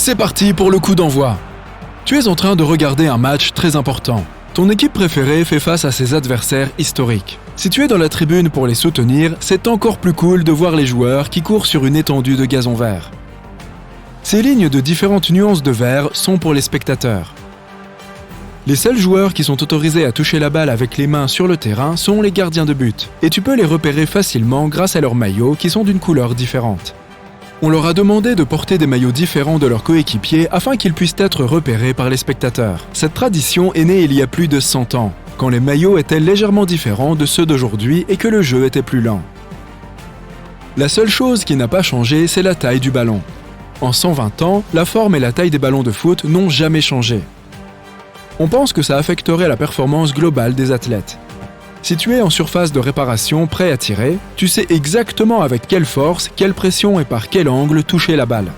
C'est parti pour le coup d'envoi. Tu es en train de regarder un match très important. Ton équipe préférée fait face à ses adversaires historiques. Si tu es dans la tribune pour les soutenir, c'est encore plus cool de voir les joueurs qui courent sur une étendue de gazon vert. Ces lignes de différentes nuances de vert sont pour les spectateurs. Les seuls joueurs qui sont autorisés à toucher la balle avec les mains sur le terrain sont les gardiens de but, et tu peux les repérer facilement grâce à leurs maillots qui sont d'une couleur différente. On leur a demandé de porter des maillots différents de leurs coéquipiers afin qu'ils puissent être repérés par les spectateurs. Cette tradition est née il y a plus de 100 ans, quand les maillots étaient légèrement différents de ceux d'aujourd'hui et que le jeu était plus lent. La seule chose qui n'a pas changé, c'est la taille du ballon. En 120 ans, la forme et la taille des ballons de foot n'ont jamais changé. On pense que ça affecterait la performance globale des athlètes. Si tu es en surface de réparation prêt à tirer, tu sais exactement avec quelle force, quelle pression et par quel angle toucher la balle.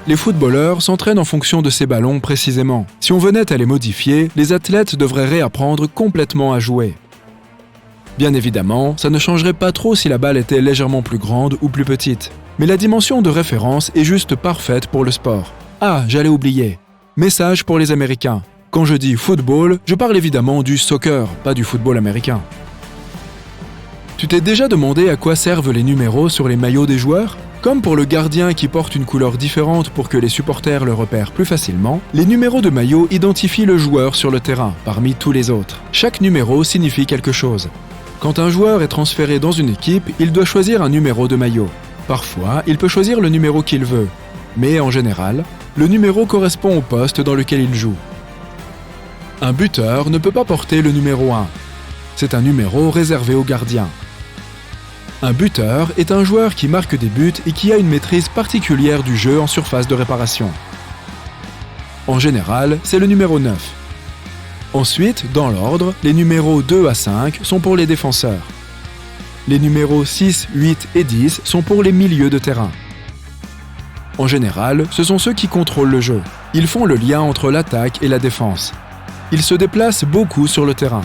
Les footballeurs s'entraînent en fonction de ces ballons précisément. Si on venait à les modifier, les athlètes devraient réapprendre complètement à jouer. Bien évidemment, ça ne changerait pas trop si la balle était légèrement plus grande ou plus petite. Mais la dimension de référence est juste parfaite pour le sport. Ah, j'allais oublier. Message pour les Américains. Quand je dis football, je parle évidemment du soccer, pas du football américain. Tu t'es déjà demandé à quoi servent les numéros sur les maillots des joueurs ? Comme pour le gardien qui porte une couleur différente pour que les supporters le repèrent plus facilement, les numéros de maillot identifient le joueur sur le terrain, parmi tous les autres. Chaque numéro signifie quelque chose. Quand un joueur est transféré dans une équipe, il doit choisir un numéro de maillot. Parfois, il peut choisir le numéro qu'il veut, mais en général, le numéro correspond au poste dans lequel il joue. Un buteur ne peut pas porter le numéro 1. C'est un numéro réservé aux gardiens. Un buteur est un joueur qui marque des buts et qui a une maîtrise particulière du jeu en surface de réparation. En général, c'est le numéro 9. Ensuite, dans l'ordre, les numéros 2 à 5 sont pour les défenseurs. Les numéros 6, 8 et 10 sont pour les milieux de terrain. En général, ce sont ceux qui contrôlent le jeu. Ils font le lien entre l'attaque et la défense. Ils se déplacent beaucoup sur le terrain.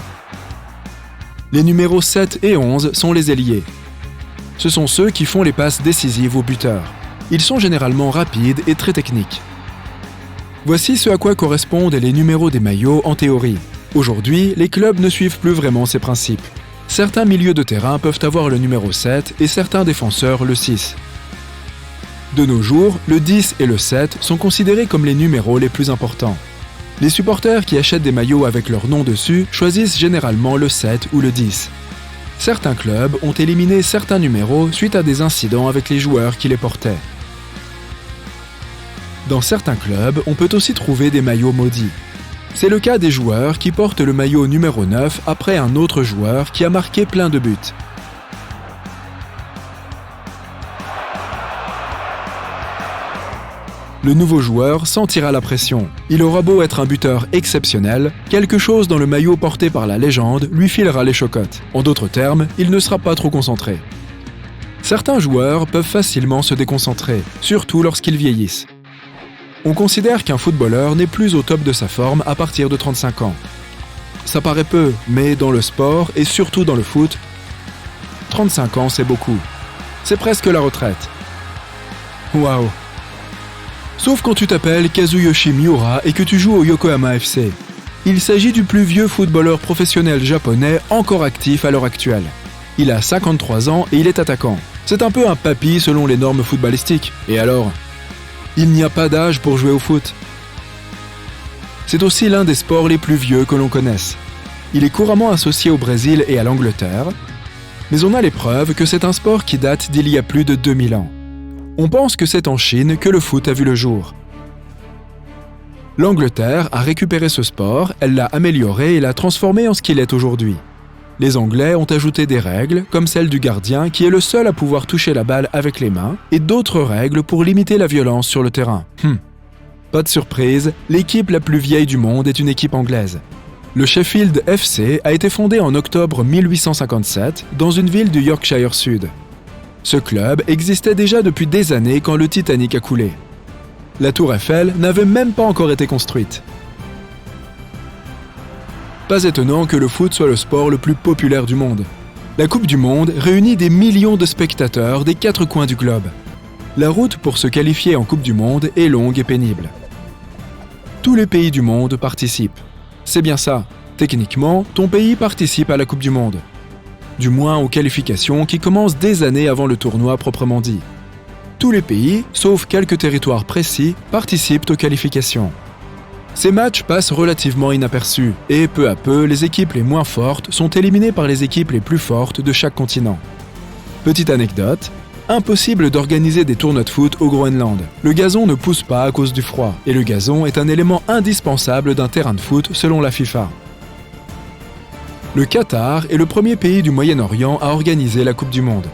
Les numéros 7 et 11 sont les ailiers. Ce sont ceux qui font les passes décisives aux buteurs. Ils sont généralement rapides et très techniques. Voici ce à quoi correspondent les numéros des maillots en théorie. Aujourd'hui, les clubs ne suivent plus vraiment ces principes. Certains milieux de terrain peuvent avoir le numéro 7 et certains défenseurs le 6. De nos jours, le 10 et le 7 sont considérés comme les numéros les plus importants. Les supporters qui achètent des maillots avec leur nom dessus choisissent généralement le 7 ou le 10. Certains clubs ont éliminé certains numéros suite à des incidents avec les joueurs qui les portaient. Dans certains clubs, on peut aussi trouver des maillots maudits. C'est le cas des joueurs qui portent le maillot numéro 9 après un autre joueur qui a marqué plein de buts. Le nouveau joueur sentira la pression. Il aura beau être un buteur exceptionnel, quelque chose dans le maillot porté par la légende lui filera les chocottes. En d'autres termes, il ne sera pas trop concentré. Certains joueurs peuvent facilement se déconcentrer, surtout lorsqu'ils vieillissent. On considère qu'un footballeur n'est plus au top de sa forme à partir de 35 ans. Ça paraît peu, mais dans le sport et surtout dans le foot, 35 ans c'est beaucoup. C'est presque la retraite. Waouh! Sauf quand tu t'appelles Kazuyoshi Miura et que tu joues au Yokohama FC. Il s'agit du plus vieux footballeur professionnel japonais encore actif à l'heure actuelle. Il a 53 ans et il est attaquant. C'est un peu un papy selon les normes footballistiques. Et alors ? Il n'y a pas d'âge pour jouer au foot. C'est aussi l'un des sports les plus vieux que l'on connaisse. Il est couramment associé au Brésil et à l'Angleterre, mais on a les preuves que c'est un sport qui date d'il y a plus de 2000 ans. On pense que c'est en Chine que le foot a vu le jour. L'Angleterre a récupéré ce sport, elle l'a amélioré et l'a transformé en ce qu'il est aujourd'hui. Les Anglais ont ajouté des règles, comme celle du gardien qui est le seul à pouvoir toucher la balle avec les mains, et d'autres règles pour limiter la violence sur le terrain. Pas de surprise, l'équipe la plus vieille du monde est une équipe anglaise. Le Sheffield FC a été fondé en octobre 1857 dans une ville du Yorkshire Sud. Ce club existait déjà depuis des années quand le Titanic a coulé. La tour Eiffel n'avait même pas encore été construite. Pas étonnant que le foot soit le sport le plus populaire du monde. La Coupe du Monde réunit des millions de spectateurs des 4 coins du globe. La route pour se qualifier en Coupe du Monde est longue et pénible. Tous les pays du monde participent. C'est bien ça. Techniquement, ton pays participe à la Coupe du Monde. Du moins aux qualifications qui commencent des années avant le tournoi proprement dit. Tous les pays, sauf quelques territoires précis, participent aux qualifications. Ces matchs passent relativement inaperçus et peu à peu, les équipes les moins fortes sont éliminées par les équipes les plus fortes de chaque continent. Petite anecdote, impossible d'organiser des tournois de foot au Groenland. Le gazon ne pousse pas à cause du froid et le gazon est un élément indispensable d'un terrain de foot selon la FIFA. Le Qatar est le premier pays du Moyen-Orient à organiser la Coupe du Monde.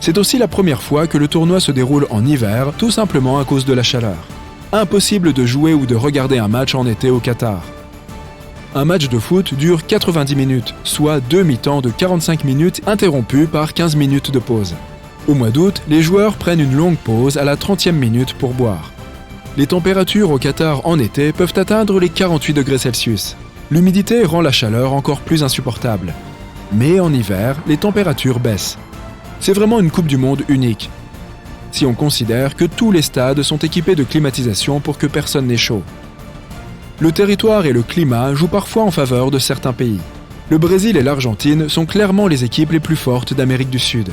C'est aussi la première fois que le tournoi se déroule en hiver, tout simplement à cause de la chaleur. Impossible de jouer ou de regarder un match en été au Qatar. Un match de foot dure 90 minutes, soit 2 mi-temps de 45 minutes interrompus par 15 minutes de pause. Au mois d'août, les joueurs prennent une longue pause à la 30e minute pour boire. Les températures au Qatar en été peuvent atteindre les 48 degrés Celsius. L'humidité rend la chaleur encore plus insupportable. Mais en hiver, les températures baissent. C'est vraiment une Coupe du Monde unique. Si on considère que tous les stades sont équipés de climatisation pour que personne n'ait chaud. Le territoire et le climat jouent parfois en faveur de certains pays. Le Brésil et l'Argentine sont clairement les équipes les plus fortes d'Amérique du Sud.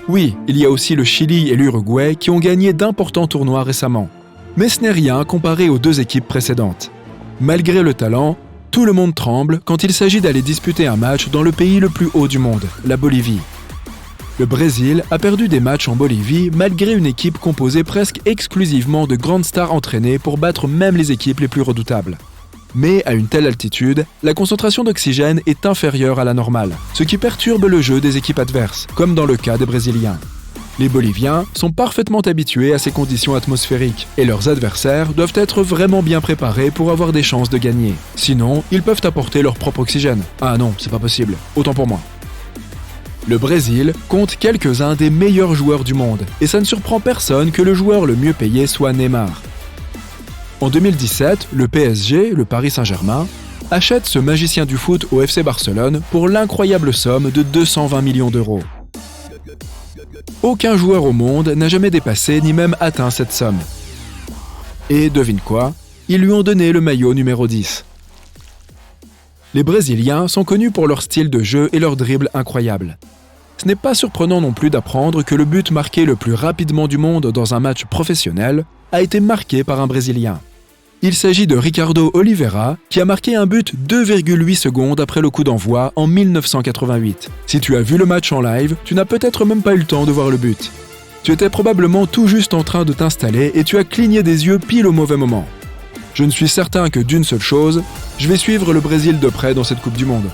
Oui, il y a aussi le Chili et l'Uruguay qui ont gagné d'importants tournois récemment. Mais ce n'est rien comparé aux deux équipes précédentes. Malgré le talent, tout le monde tremble quand il s'agit d'aller disputer un match dans le pays le plus haut du monde, la Bolivie. Le Brésil a perdu des matchs en Bolivie malgré une équipe composée presque exclusivement de grandes stars entraînées pour battre même les équipes les plus redoutables. Mais à une telle altitude, la concentration d'oxygène est inférieure à la normale, ce qui perturbe le jeu des équipes adverses, comme dans le cas des Brésiliens. Les Boliviens sont parfaitement habitués à ces conditions atmosphériques et leurs adversaires doivent être vraiment bien préparés pour avoir des chances de gagner. Sinon, ils peuvent apporter leur propre oxygène. Ah non, c'est pas possible. Autant pour moi. Le Brésil compte quelques-uns des meilleurs joueurs du monde et ça ne surprend personne que le joueur le mieux payé soit Neymar. En 2017, le PSG, le Paris Saint-Germain, achète ce magicien du foot au FC Barcelone pour l'incroyable somme de 220 millions d'euros. Aucun joueur au monde n'a jamais dépassé ni même atteint cette somme. Et devine quoi, ils lui ont donné le maillot numéro 10. Les Brésiliens sont connus pour leur style de jeu et leur dribble incroyable. Ce n'est pas surprenant non plus d'apprendre que le but marqué le plus rapidement du monde dans un match professionnel a été marqué par un Brésilien. Il s'agit de Ricardo Oliveira, qui a marqué un but 2,8 secondes après le coup d'envoi en 1988. Si tu as vu le match en live, tu n'as peut-être même pas eu le temps de voir le but. Tu étais probablement tout juste en train de t'installer et tu as cligné des yeux pile au mauvais moment. Je ne suis certain que d'une seule chose, je vais suivre le Brésil de près dans cette Coupe du Monde.